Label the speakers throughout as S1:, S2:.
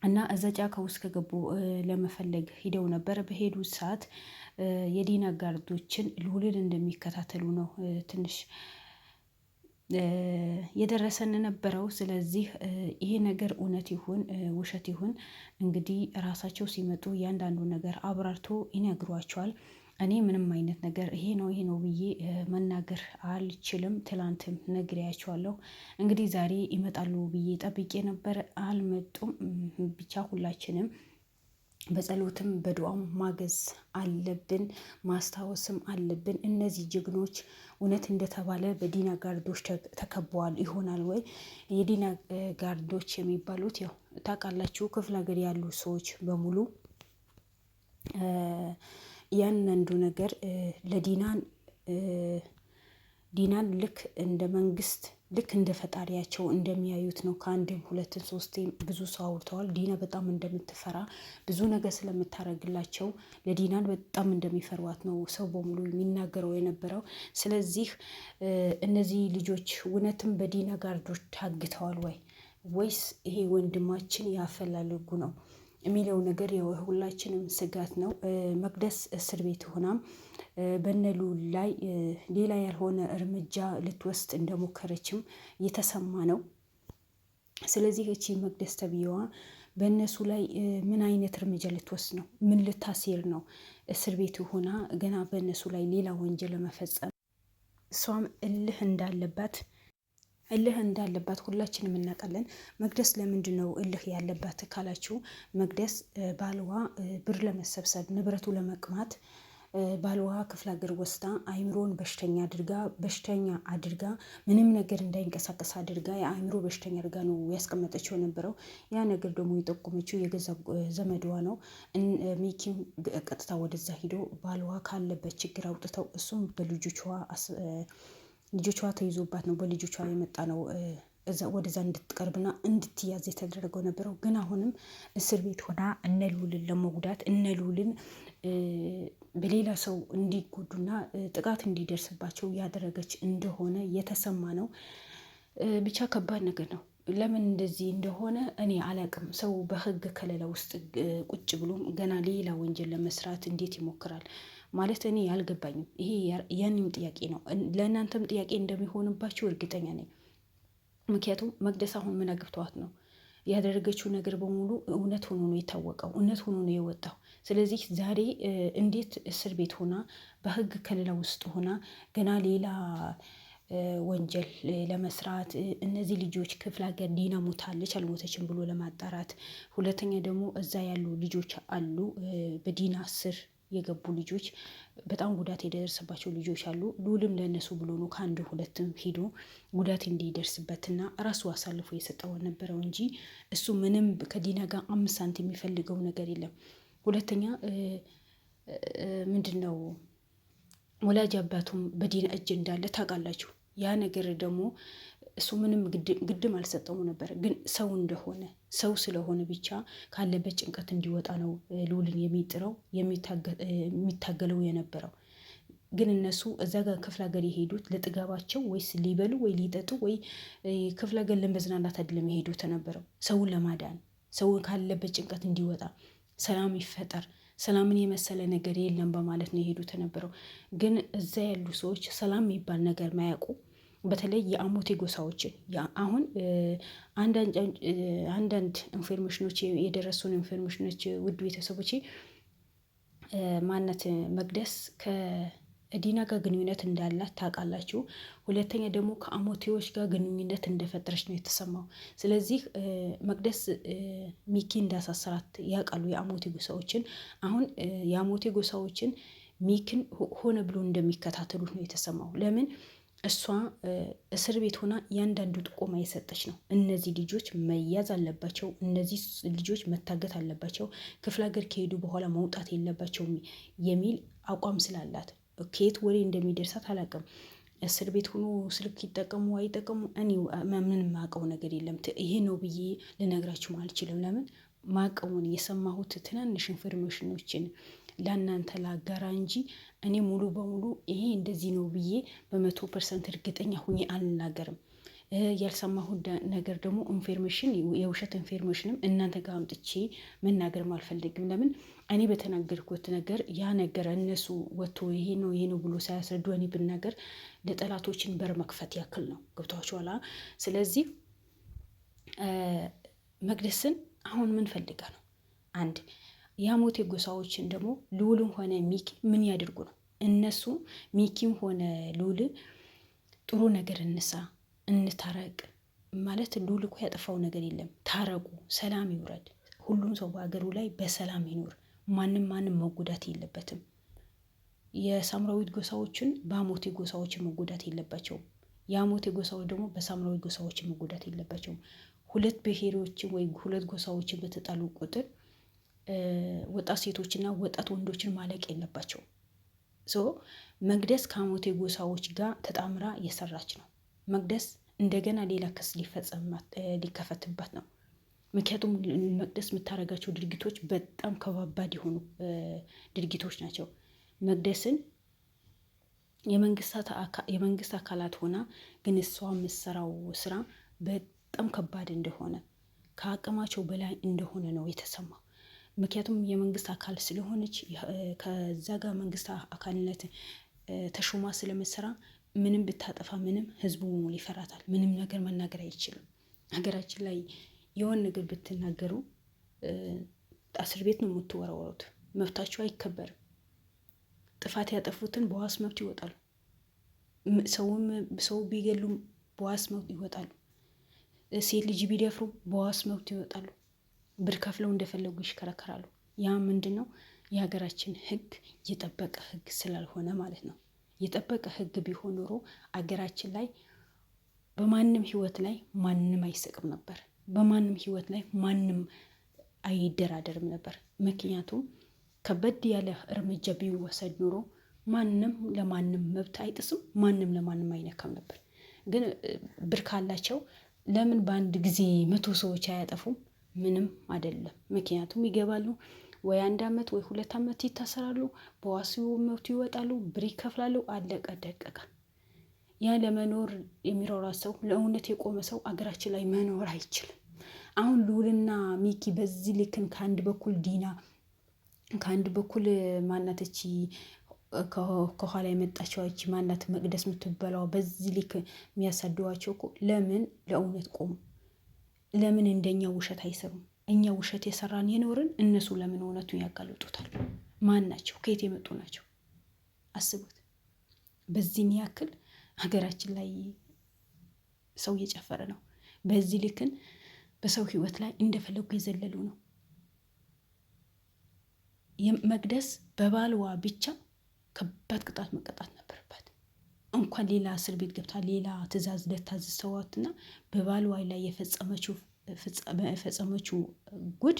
S1: እና እዛ ጫካ ውስጥ ከገቡ ለመፈለግ ሂደው ነበር። በሄዱት ሰዓት የዲና ጋርዶችን ልዑልን እንደሚከታተሉ ነው ትንሽ የደረሰን ነበረው። ስለዚህ ይሄ ነገር እውነት ይሁን ውሸት ይሁን እንግዲህ ራሳቸው ሲመጡ እያንዳንዱ ነገር አብራርቶ ይነግሯቸዋል። እኔ ምንም አይነት ነገር ይሄ ነው ብዬ መናገር አልችልም። ትላንትም ነግሬያቸዋለሁ። እንግዲህ ዛሬ ይመጣሉ ብዬ ጠብቄ ነበር፣ አልመጡም። ብቻ ሁላችንም በጸሎትም በዱዓም ማገዝ አለብን፣ ማስታወስም አለብን። እነዚህ ጀግኖች እውነት እንደተባለ በዲና ጋርዶች ተከበዋል ይሆናል ወይ? የዲና ጋርዶች የሚባሉት ያው ታውቃላችሁ፣ ክፍለ ሀገር ያሉ ሰዎች በሙሉ ያንንዱ ነገር ዲናን ልክ እንደ መንግስት ልክ እንደ ፈጣሪያቸው እንደሚያዩት ነው። ከአንድም ሁለትም ሶስቴም ብዙ ሰው አውርተዋል። ዲና በጣም እንደምትፈራ ብዙ ነገር ስለምታደርግላቸው ለዲናን በጣም እንደሚፈሯት ነው ሰው በሙሉ የሚናገረው የነበረው። ስለዚህ እነዚህ ልጆች እውነትም በዲና ጋርዶች ታግተዋል ወይስ ይሄ ወንድማችን ያፈላልጉ ነው የሚለው ነገር የሁላችንም ስጋት ነው። መቅደስ እስር ቤት ሆናም በነልዑል ላይ ሌላ ያልሆነ እርምጃ ልትወስድ እንደሞከረችም እየተሰማ ነው። ስለዚህ እቺ መቅደስ ተብዬዋ በእነሱ ላይ ምን አይነት እርምጃ ልትወስድ ነው? ምን ልታሴር ነው? እስር ቤት ሆና ገና በእነሱ ላይ ሌላ ወንጀል ለመፈጸም እሷም እልህ እንዳለባት ሁላችንም እናውቃለን። መቅደስ ለምንድን ነው እልህ ያለባት ካላችሁ፣ መቅደስ ባልዋ ብር ለመሰብሰብ ንብረቱ ለመቅማት ባልዋ ክፍለ ሀገር ወስዳ አይምሮን በሽተኛ አድርጋ ምንም ነገር እንዳይንቀሳቀስ አድርጋ የአይምሮ በሽተኛ አድርጋ ነው ያስቀመጠችው የነበረው። ያ ነገር ደግሞ የጠቆመችው የገዛ ዘመድዋ ነው። ሚኪም ቀጥታ ወደዛ ሂዶ ባልዋ ካለበት ችግር አውጥተው እሱም ልጆቿ ተይዞባት ነው በልጆቿ የመጣ ነው ወደዛ እንድትቀርብና እንድትያዝ የተደረገው ነበረው። ግን አሁንም እስር ቤት ሆና እነ ልዑልን ለመጉዳት እነ ልዑልን በሌላ ሰው እንዲጎዱና ጥቃት እንዲደርስባቸው ያደረገች እንደሆነ የተሰማ ነው። ብቻ ከባድ ነገር ነው። ለምን እንደዚህ እንደሆነ እኔ አላቅም። ሰው በህግ ከለላ ውስጥ ቁጭ ብሎም ገና ሌላ ወንጀል ለመስራት እንዴት ይሞክራል? ማለት እኔ አልገባኝም። ይሄ ያንም ጥያቄ ነው፣ ለእናንተም ጥያቄ እንደሚሆንባቸው እርግጠኛ ነኝ። ምክንያቱም መቅደስ አሁን ምን አግብተዋት ነው? ያደረገችው ነገር በሙሉ እውነት ሆኖ ነው የታወቀው፣ እውነት ሆኖ ነው የወጣው። ስለዚህ ዛሬ እንዴት እስር ቤት ሆና በህግ ከለላ ውስጥ ሆና ገና ሌላ ወንጀል ለመስራት እነዚህ ልጆች ክፍለ ሀገር ዲና ሞታለች አልሞተችም ብሎ ለማጣራት፣ ሁለተኛ ደግሞ እዛ ያሉ ልጆች አሉ በዲና ስር የገቡ ልጆች በጣም ጉዳት የደረሰባቸው ልጆች አሉ። ልዑልም ለእነሱ ብሎ ነው ከአንድ ሁለትም ሂዶ ጉዳት እንዲደርስበትና ራሱ አሳልፎ የሰጠው ነበረው እንጂ እሱ ምንም ከዲና ጋር 5 ሳንቲም የሚፈልገው ነገር የለም። ሁለተኛ ምንድን ነው ወላጅ አባቱም በዲና እጅ እንዳለ ታውቃላችሁ። ያ ነገር ደግሞ እሱ ምንም ግድም አልሰጠውም ነበር። ግን ሰው ስለሆነ ብቻ ካለበት ጭንቀት እንዲወጣ ነው ልዑልን የሚጥረው የሚታገለው የነበረው። ግን እነሱ እዛ ጋር ክፍለ ሀገር የሄዱት ለጥጋባቸው ወይስ ሊበሉ ወይ ሊጠጡ ወይ ክፍለ ሀገር ለመዝናናት አይደለም የሄዱት ነበረው፣ ሰውን ለማዳን፣ ሰው ካለበት ጭንቀት እንዲወጣ፣ ሰላም ይፈጠር፣ ሰላምን የመሰለ ነገር የለም በማለት ነው የሄዱት ነበረው። ግን እዛ ያሉ ሰዎች ሰላም የሚባል ነገር ማያውቁ፣ በተለይ የአሞቴ ጎሳዎችን አሁን አንዳንድ ኢንፎርሜሽኖች የደረሱን ኢንፎርሜሽኖች ውድ ቤተሰቦቼ ማነት መቅደስ ከዲና ጋር ግንኙነት እንዳላት ታውቃላችሁ። ሁለተኛ ደግሞ ከአሞቴዎች ጋር ግንኙነት እንደፈጠረች ነው የተሰማው። ስለዚህ መቅደስ ሚኪ እንዳሳሰራት ያውቃሉ የአሞቴ ጎሳዎችን። አሁን የአሞቴ ጎሳዎችን ሚኪን ሆነ ብሎ እንደሚከታተሉት ነው የተሰማው። ለምን እሷ እስር ቤት ሆና እያንዳንዱ ጥቆማ የሰጠች ነው። እነዚህ ልጆች መያዝ አለባቸው፣ እነዚህ ልጆች መታገት አለባቸው፣ ክፍለ ሀገር ከሄዱ በኋላ መውጣት የለባቸውም የሚል አቋም ስላላት ከየት ወሬ እንደሚደርሳት አላውቅም። እስር ቤት ሆኖ ስልክ ይጠቀሙ አይጠቀሙ እኔ ምን ማቀው ነገር የለም። ይሄ ነው ብዬ ልነግራችሁ አልችልም። ለምን ማቀውን የሰማሁት ትናንሽ ኢንፎርሜሽኖችን ለእናንተ ላጋራ እንጂ እኔ ሙሉ በሙሉ ይሄ እንደዚህ ነው ብዬ በ100% እርግጠኛ ሁኜ አልናገርም። ያልሰማሁት ነገር ደግሞ ኢንፎርሜሽን የውሸት ኢንፎርሜሽንም እናንተ ጋር አምጥቼ መናገርም አልፈልግም። ለምን እኔ በተናገርኩት ነገር ያ ነገር እነሱ ወጥቶ ይሄ ነው ብሎ ሳያስረዱ እኔ ብናገር ለጠላቶችን በር መክፈት ያክል ነው። ገብቷችኋል? ስለዚህ መቅደስን አሁን ምን ፈልጋ ነው? አንድ የአሞቴ ጎሳዎችን ደግሞ ልዑልም ሆነ ሚኪ ምን ያድርጉ ነው? እነሱ ሚኪም ሆነ ልዑል ጥሩ ነገር እንታረቅ ማለት ልዑል እኮ ያጠፋው ነገር የለም። ታረቁ፣ ሰላም ይውረድ፣ ሁሉም ሰው በሀገሩ ላይ በሰላም ይኖር። ማንም መጎዳት የለበትም። የሳምራዊት ጎሳዎችን በአሞቴ ጎሳዎችን መጎዳት የለባቸውም። የአሞቴ ጎሳዎች ደግሞ በሳምራዊት ጎሳዎችን መጎዳት የለባቸውም። ሁለት ብሔሮችን ወይ ሁለት ጎሳዎችን በተጣሉ ቁጥር ወጣት ሴቶችና ወጣት ወንዶችን ማለቅ የለባቸውም። መቅደስ ከአሞቴ ጎሳዎች ጋር ተጣምራ እየሰራች ነው። መቅደስ እንደገና ሌላ ክስ ሊከፈትባት ነው። ምክንያቱም መቅደስ የምታደርጋቸው ድርጊቶች በጣም ከባባድ የሆኑ ድርጊቶች ናቸው። መቅደስን የመንግስት አካላት ሆና ግን እሷ የምትሰራው ስራ በጣም ከባድ እንደሆነ ከአቅማቸው በላይ እንደሆነ ነው የተሰማው። ምክንያቱም የመንግስት አካል ስለሆነች ከዛ ጋር መንግስት አካልነት ተሾማ ስለምትሰራ ምንም ብታጠፋ ምንም ህዝቡ በሙሉ ይፈራታል። ምንም ነገር መናገር አይችልም። ሀገራችን ላይ የሆን ነገር ብትናገሩ እስር ቤት ነው የምትወረወሩት። መብታቸው አይከበርም። ጥፋት ያጠፉትን በዋስ መብት ይወጣሉ። ሰው ቢገሉም በዋስ መብት ይወጣሉ። ሴት ልጅ ቢደፍሩ በዋስ መብት ይወጣሉ። ብር ከፍለው እንደፈለጉ ይሽከረከራሉ። ያ ምንድን ነው? የሀገራችን ህግ የጠበቀ ህግ ስላልሆነ ማለት ነው። የጠበቀ ህግ ቢሆን ኖሮ አገራችን ላይ በማንም ህይወት ላይ ማንም አይስቅም ነበር። በማንም ህይወት ላይ ማንም አይደራደርም ነበር። ምክንያቱም ከበድ ያለ እርምጃ ቢወሰድ ኖሮ ማንም ለማንም መብት አይጥስም፣ ማንም ለማንም አይነካም ነበር። ግን ብር ካላቸው ለምን በአንድ ጊዜ 100 ሰዎች አያጠፉም? ምንም አይደለም። ምክንያቱም ይገባሉ፣ ወይ 1 ዓመት ወይ 2 ዓመት ይታሰራሉ፣ በዋስ መብቱ ይወጣሉ፣ ብር ይከፍላሉ። አለቀ ደቀቀ። ያ ለመኖር የሚሮራ ሰው፣ ለእውነት የቆመ ሰው አገራችን ላይ መኖር አይችልም። አሁን ልዑልና ሚኪ በዚህ ልክን ከአንድ በኩል ዲና፣ ከአንድ በኩል ማናተቺ ከኋላ የመጣችው ማናት መቅደስ የምትበላው በዚህ ልክ የሚያሳድዋቸው እኮ ለምን ለእውነት ቆሙ? ለምን እንደኛ ውሸት አይሰሩም? እኛ ውሸት የሰራን የኖርን እነሱ ለምን እውነቱን ያጋልጡታል? ማን ናቸው? ከየት የመጡ ናቸው? አስቡት። በዚህን ያክል ሀገራችን ላይ ሰው እየጨፈረ ነው። በዚህ ልክን በሰው ህይወት ላይ እንደፈለጉ የዘለሉ ነው። መቅደስ በባልዋ ብቻ ከባድ ቅጣት መቀጣት ነበረባት። እንኳን ሌላ እስር ቤት ገብታ ሌላ ትእዛዝ ለታዝዝ ሰዋትና በባልዋ ላይ የፈጸመችው ጉድ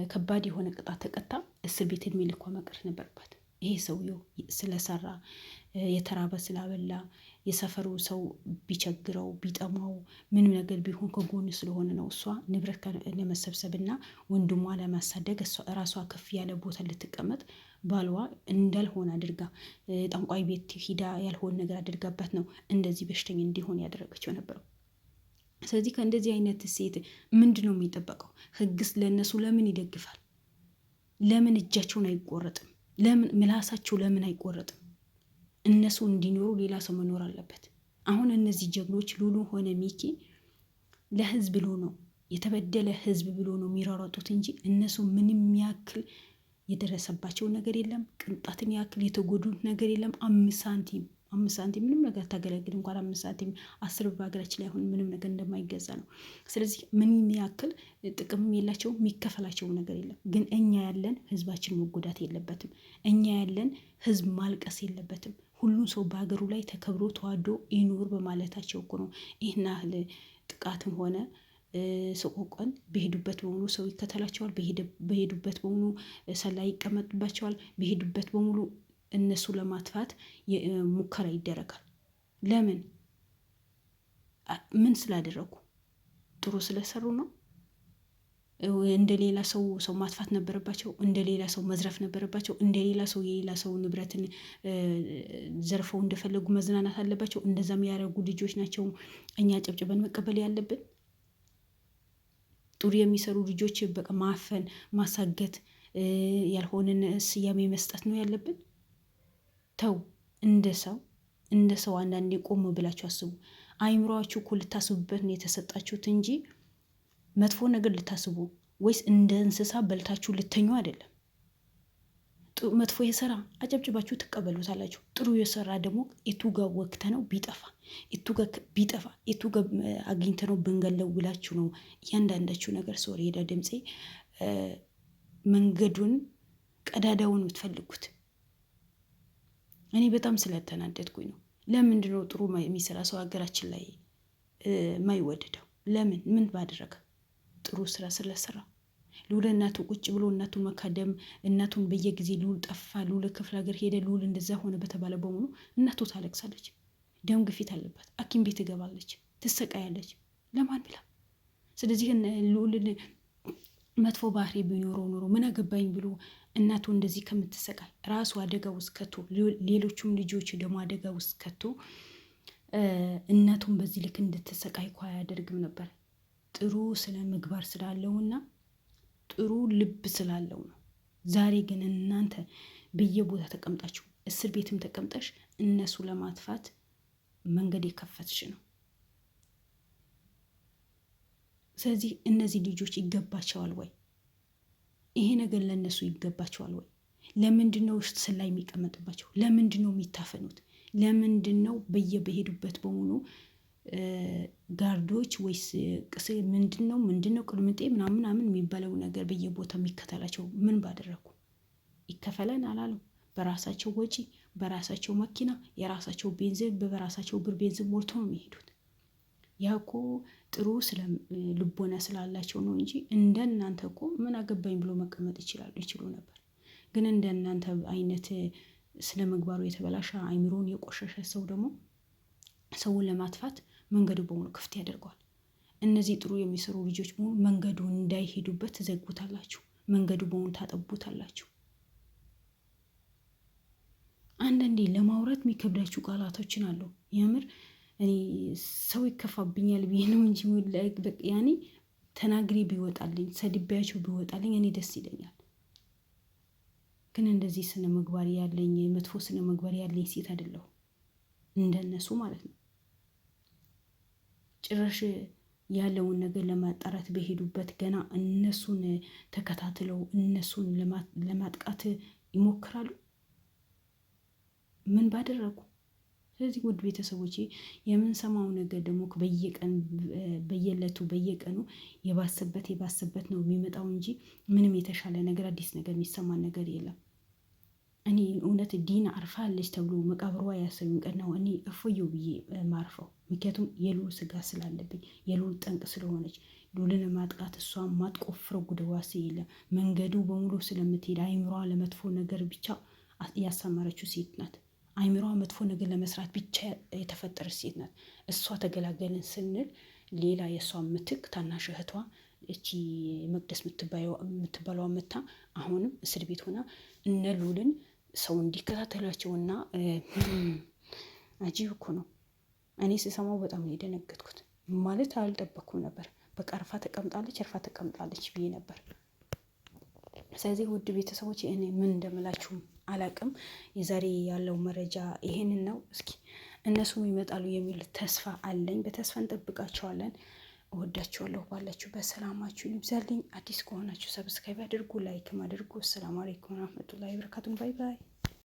S1: ከባድ የሆነ ቅጣት ተቀጣ እስር ቤት እድሜ ልኳ መቅረት ነበረባት። ይሄ ሰውየው ስለሰራ የተራበ ስላበላ የሰፈሩ ሰው ቢቸግረው ቢጠማው ምንም ነገር ቢሆን ከጎን ስለሆነ ነው። እሷ ንብረት ለመሰብሰብና ወንድሟ ለማሳደግ ራሷ ከፍ ያለ ቦታ ልትቀመጥ ባልዋ እንዳልሆነ አድርጋ ጠንቋይ ቤት ሂዳ ያልሆነ ነገር አድርጋበት ነው እንደዚህ በሽተኛ እንዲሆን ያደረገችው ነበረው። ስለዚህ ከእንደዚህ አይነት ሴት ምንድን ነው የሚጠበቀው? ህግስ ለእነሱ ለምን ይደግፋል? ለምን እጃቸውን አይቆረጥም? ለምን ምላሳቸው ለምን አይቆረጥም? እነሱ እንዲኖሩ ሌላ ሰው መኖር አለበት። አሁን እነዚህ ጀግኖች ሉሉ ሆነ ሚኪ ለህዝብ ብሎ ነው የተበደለ ህዝብ ብሎ ነው የሚሯሯጡት እንጂ እነሱ ምንም ያክል የደረሰባቸው ነገር የለም። ቅንጣትን ያክል የተጎዱት ነገር የለም። 5 ሳንቲም ምንም ነገር ታገለግል እንኳን 5 ሳንቲም 10 ብር በሀገራችን ላይ አሁን ምንም ነገር እንደማይገዛ ነው። ስለዚህ ምንም ያክል ጥቅም የላቸው የሚከፈላቸው ነገር የለም። ግን እኛ ያለን ህዝባችን መጎዳት የለበትም። እኛ ያለን ህዝብ ማልቀስ የለበትም። ሁሉም ሰው በሀገሩ ላይ ተከብሮ ተዋዶ ይኑር በማለታቸው እኮ ነው ይህን ያህል ጥቃትም ሆነ ሰቆቀን በሄዱበት በሙሉ ሰው ይከተላቸዋል። በሄዱበት በሙሉ ሰላይ ይቀመጥባቸዋል። በሄዱበት በሙሉ እነሱ ለማጥፋት ሙከራ ይደረጋል። ለምን? ምን ስላደረጉ? ጥሩ ስለሰሩ ነው? እንደ ሌላ ሰው ማጥፋት ነበረባቸው? እንደ ሌላ ሰው መዝረፍ ነበረባቸው? እንደ ሌላ ሰው የሌላ ሰው ንብረትን ዘርፈው እንደፈለጉ መዝናናት አለባቸው? እንደዛም ያደረጉ ልጆች ናቸው እኛ ጨብጭበን መቀበል ያለብን? ጥሩ የሚሰሩ ልጆች በቃ ማፈን፣ ማሳገት፣ ያልሆነን ስያሜ መስጠት ነው ያለብን? ተው። እንደ ሰው አንዳንዴ ቆም ብላችሁ አስቡ። አይምሯችሁ እኮ ልታስቡበት ነው የተሰጣችሁት እንጂ መጥፎ ነገር ልታስቡ ወይስ እንደ እንስሳ በልታችሁ ልተኙ አይደለም። መጥፎ የሰራ አጨብጭባችሁ ትቀበሉታላችሁ። ጥሩ የሰራ ደግሞ የቱ ጋር ወቅተ ነው ቢጠፋ የቱ ጋር አግኝተ ነው ብንገለው ብላችሁ ነው እያንዳንዳችሁ ነገር። ሶሪ ሄዳ ድምፄ መንገዱን ቀዳዳውን የምትፈልጉት። እኔ በጣም ስለተናደድኩኝ ነው። ለምንድን ነው ጥሩ የሚሰራ ሰው ሀገራችን ላይ የማይወደደው? ለምን? ምን ባደረገ? ጥሩ ስራ ስለሰራ ልዑል እናቱ ቁጭ ብሎ እናቱን መካደም፣ እናቱን በየጊዜ ልዑል ጠፋ፣ ልዑል ክፍለ ሀገር ሄደ፣ ልዑል እንደዛ ሆነ በተባለ በሙሉ እናቱ ታለቅሳለች። ደም ግፊት አለባት፣ ሐኪም ቤት ትገባለች፣ ትሰቃያለች። ለማን ብላ? ስለዚህ ልዑልን መጥፎ ባህሪ ቢኖረው ኖሮ ምን አገባኝ ብሎ እናቱ እንደዚህ ከምትሰቃይ ራሱ አደጋ ውስጥ ከቶ ሌሎቹም ልጆች ደግሞ አደጋ ውስጥ ከቶ እናቱን በዚህ ልክ እንድትሰቃይ እኮ አያደርግም ነበር። ጥሩ ስነ ምግባር ስላለውና ጥሩ ልብ ስላለው ነው። ዛሬ ግን እናንተ በየቦታ ተቀምጣችሁ እስር ቤትም ተቀምጠሽ እነሱ ለማጥፋት መንገድ የከፈትሽ ነው። ስለዚህ እነዚህ ልጆች ይገባቸዋል ወይ? ይሄ ነገር ለእነሱ ይገባቸዋል ወይ? ለምንድን ነው ስላይ የሚቀመጥባቸው? ለምንድን ነው የሚታፈኑት? ለምንድን ነው በየበሄዱበት በሙሉ ጋርዶች ወይስ ምንድን ነው ቅልምጤ ምናምን የሚባለው ነገር በየቦታ የሚከተላቸው? ምን ባደረጉ? ይከፈለን አላሉ። በራሳቸው ወጪ፣ በራሳቸው መኪና፣ የራሳቸው ቤንዚን፣ በራሳቸው ብር ቤንዚን ሞልቶ ነው የሚሄዱት። ያ እኮ ጥሩ ልቦና ስላላቸው ነው እንጂ እንደናንተ እኮ ምን አገባኝ ብሎ መቀመጥ ይችሉ ነበር። ግን እንደናንተ አይነት ስነ ምግባሩ የተበላሸ አይምሮን የቆሸሸ ሰው ደግሞ ሰውን ለማጥፋት መንገዱ በሙሉ ክፍት ያደርገዋል። እነዚህ ጥሩ የሚሰሩ ልጆች በሙሉ መንገዱ እንዳይሄዱበት ትዘጉታላችሁ፣ መንገዱ በሙሉ ታጠቡታላችሁ። አንዳንዴ ለማውራት የሚከብዳችሁ ቃላቶችን አለው። የምር እኔ ሰው ይከፋብኛል ብዬ ነው እንጂ ያኔ ተናግሬ ቢወጣልኝ ሰድቤያቸው ቢወጣልኝ እኔ ደስ ይለኛል። ግን እንደዚህ ስነ ምግባር ያለኝ መጥፎ ስነ ምግባር ያለኝ ሴት አይደለሁ እንደነሱ ማለት ነው። ጭራሽ ያለውን ነገር ለማጣራት በሄዱበት ገና እነሱን ተከታትለው እነሱን ለማጥቃት ይሞክራሉ። ምን ባደረጉ? ስለዚህ ውድ ቤተሰቦቼ የምንሰማው ነገር ደግሞ በየቀኑ የባሰበት ነው የሚመጣው እንጂ ምንም የተሻለ ነገር አዲስ ነገር የሚሰማን ነገር የለም። እኔ እውነት ዲና አርፋለች ተብሎ መቃብሯ ያሰቡኝ ቀን ነው እኔ እፎየው ብዬ ማርፈው። ምክንያቱም የልዑል ስጋ ስላለብኝ የልዑል ጠንቅ ስለሆነች ልዑልን ማጥቃት እሷ ማትቆፍረው ጉድጓድ የለም። መንገዱ በሙሉ ስለምትሄድ አይምሯ ለመጥፎ ነገር ብቻ ያሳመረችው ሴት ናት። አይምሯ መጥፎ ነገር ለመስራት ብቻ የተፈጠረች ሴት ናት። እሷ ተገላገልን ስንል ሌላ የእሷ ምትክ ታናሽ እህቷ እቺ መቅደስ የምትባለው መታ አሁንም እስር ቤት ሆና እነ ልዑልን ሰው እንዲከታተላቸውና አጂብ እኮ ነው። እኔ ስሰማው በጣም ነው የደነገጥኩት። ማለት አልጠበኩም ነበር። በቃ አርፋ ተቀምጣለች ብዬ ነበር። ስለዚህ ውድ ቤተሰቦች እኔ ምን እንደምላችሁም አላቅም። የዛሬ ያለው መረጃ ይሄንን ነው። እስኪ እነሱም ይመጣሉ የሚል ተስፋ አለኝ። በተስፋ እንጠብቃቸዋለን። እወዳችኋለሁ። ባላችሁበት ሰላማችሁ ይብዛልኝ። አዲስ ከሆናችሁ ሰብስክራይብ አድርጉ፣ ላይክም አድርጉ። ሰላም አለይኩም ወራህመቱላሂ ወበረካቱሁ። ባይ ባይ።